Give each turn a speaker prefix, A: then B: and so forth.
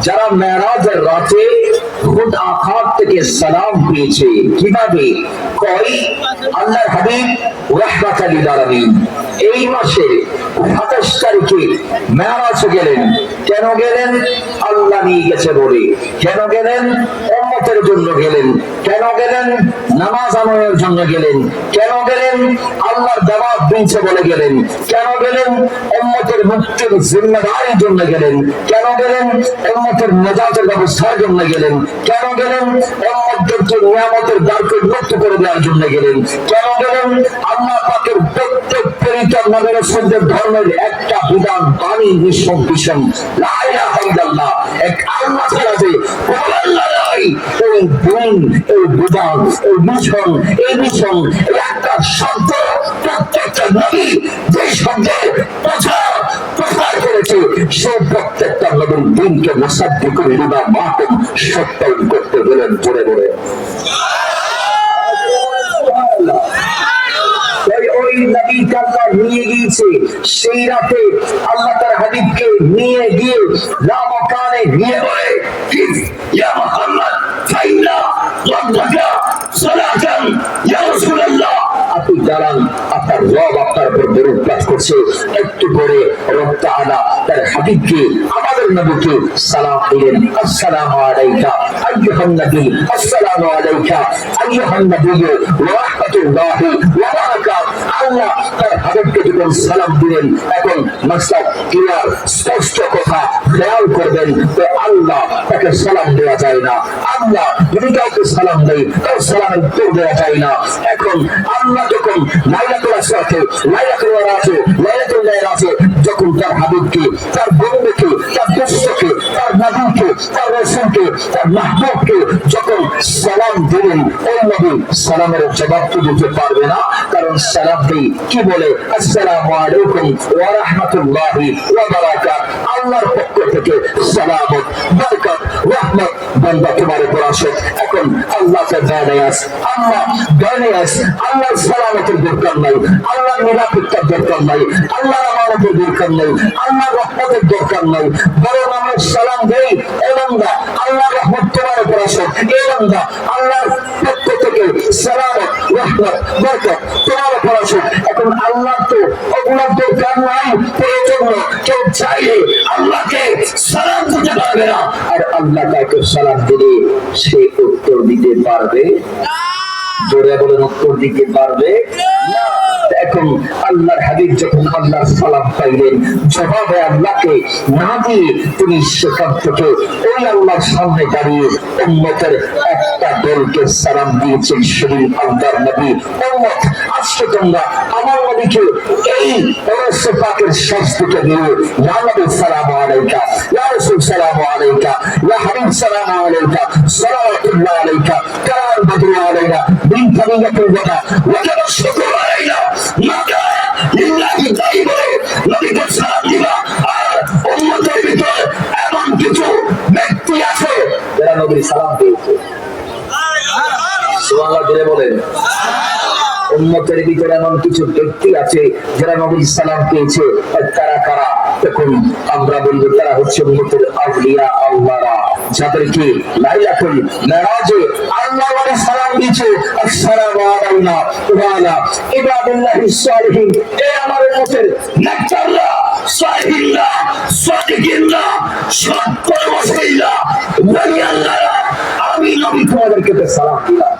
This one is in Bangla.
A: যারা মেরাজের রাতে খুদ আকাশ থেকে সালাম পেয়েছে। কিভাবে? কয় আল্লাহর হাবিব রাহমাতুল লিল আলামিন এই মাসে ২৭ তারিখে মেরাজে গেলেন। কেন গেলেন? আল্লাহ নিয়ে গেছে বলে। কেন গেলেন? উম্মতের জন্য গেলেন। কেন গেলেন? নামাজ আদায়ের জন্য গেলেন। কেন গেলেন? আল্লাহর দাওয়াত দিয়েছে বলে গেলেন। কেন গেলেন? উম্মতের মুক্তির জিম্মাদারির জন্য গেলেন। কেন গেলেন? উম্মতের নাজাতের ব্যবস্থার জন্য গেলেন। কেন গেলেন? উম্মতদেরকে নিয়ামতের দ্বারকে মুক্ত করে দেওয়ার জন্য গেলেন। কেন গেলেন? আল্লাহ পাকের প্রত্যেক প্রেরিত নবী রাসূলদের ধর্মের একটা বিধান বাণী নিঃসংকোচন লা ইলাহা ইল্লাল্লাহ, এক আল্লাহ ছাড়া যে কোনো আল্লাহ নাই। এই দিন, এই বিধান, এই মিশন, এই একটা শব্দ প্রত্যেকটা নবী যে শব্দের প্রচার করেছে সে প্রত্যেকটা নবীর দিনকে মুসাদ্দি করে দিবা মাতম সত্যায়ন করতে গেলেন জোরে বলে। ওই নবীকে আল্লাহ নিয়ে গিয়েছে সেই রাতে। আল্লাহ তার হাবিবকে নিয়ে গিয়ে লামাকানে নিয়ে বলে ইয়া মুহাম্মদ ফাইনা ওয়াদাকা সালাতান ইয়া রাসূলুল্লাহ, আপনি দাঁড়ান, আপনার রব আপনার উপর দরুদ পাঠ করছে। একটু পরে রব তাআলা তার হাবিবকে আমাদের নবীকে সালাম দিলেন। আসসালামু আলাইকা আইয়ুহান নবী, আসসালামু আলাইকা আইয়ুহান নবী ওয়া রাহমাতুল্লাহি ওয়া বারাকাতুহু। আল্লাহ তার হাবিবকে যখন সালাম দিলেন, এখন মাসলাক ক্লিয়ার স্পষ্ট কথা খেয়াল করবেন যে আল্লাহ তাকে সালাম দেওয়া যায় না। আল্লাহ যদি কাউকে সালাম দেয় তার সালামের উত্তর দেওয়া যায় না। এখন আল্লাহ যখন লাইলাতুল আসরাতে, লাইলাতুল ওয়ারাতে, লাইলাতুল লাইলাতে যখন তার হাবিবকে, তার বন্ধুকে, তার দোস্তকে, তার নবীকে, তার রাসূলকে, তার মাহবুবকে যখন সালাম দিলেন, ওই নবী সালামের জবাব তো দিতে পারবে না, কারণ সালাম দেই কি বলে? আসসালামু আলাইকুম ওয়া রাহমাতুল্লাহি ওয়া বারাকাতুহু। আল্লাহর পক্ষ থেকে সালামত, বরকত, রহমত বান্দা তোমার উপর আসুক। এখন আল্লাহকে দাঁড়ায়াস, আল্লাহ দাঁড়ায়াস, আল্লাহর সালামতের দরকার নাই, আল্লাহর নিরাপত্তার দরকার নাই, আল্লাহর আমানতের দরকার নাই, আল্লাহর রহমতের দরকার নাই। বরং আমরা সালাম দেই, এ বান্দা আল্লাহর রহমত তোমার উপর আসুক। এ বান্দা আল্লাহর পক্ষ থেকে সালামত, রহমত, বরকত তোমার উপর আসুক। এখন আল্লাহ তো ওগুলোর দরকার নাই, প্রয়োজন কেউ চাইলে আল্লাহকে সালাম দিতে পারবে না। আর আল্লাহ কাউকে সালাম দিলে সে উত্তর দিতে পারবে? জোরে বলেন, উত্তর দিতে পারবে না। এখন আল্লাহর হাবিব যখন আল্লাহর সালাম পাইলেন, জবাবে আল্লাহকে না দিয়ে তিনি সেখান থেকে ওই আল্লাহর সামনে দাঁড়িয়ে উম্মতের একটা দলকে সালাম দিয়েছেন। সেদিন আল্লাহর নবী উম্মত, আজকে তোমরা আমার নবীকে এই রাসূল পাকের শাস্তিকে দিয়ে ইয়া নবী সালামু আলাইকা, ইয়া রাসূল সালামু আলাইকা, ইয়া হাবিব সালামু আলাইকা, সালাওয়াতুল্লাহ আলাইকা, কাল বদরু আলাইনা বিন ফারিয়াতুল ওয়াদা ওয়া তাশকুরু আলাইনা মাকা লিল্লাহি তাইবা, নবীকে সালাম দিবা। আর উম্মতের ভিতর এমন কিছু ব্যক্তি আছে যারা নবীর সালাম পেয়েছে। সুবহানাল্লাহ জোরে বলেন। উম্মতের ভিতরে এমন কিছু ব্যক্তি আছে যারা নবীর সালাম পেয়েছে। তারা কারা? তখন আমরা বলবো তারা হচ্ছে উম্মতের আউলিয়া আল্লাহরা, যাদেরকে লাইলাতুল মেরাজে আল্লাহ নবী সালাম দিয়েছে। আসসালামু আলাইনা ওয়া আলা ইবাদিল্লাহিস সালিহিন। এই আমার উম্মতের নেককাররা, সালিহিনরা, সাদিকিনরা, সৎ কর্মশীলরা, ওলি আল্লাহরা, আমি নবী তোমাদেরকে সালাম দিলাম।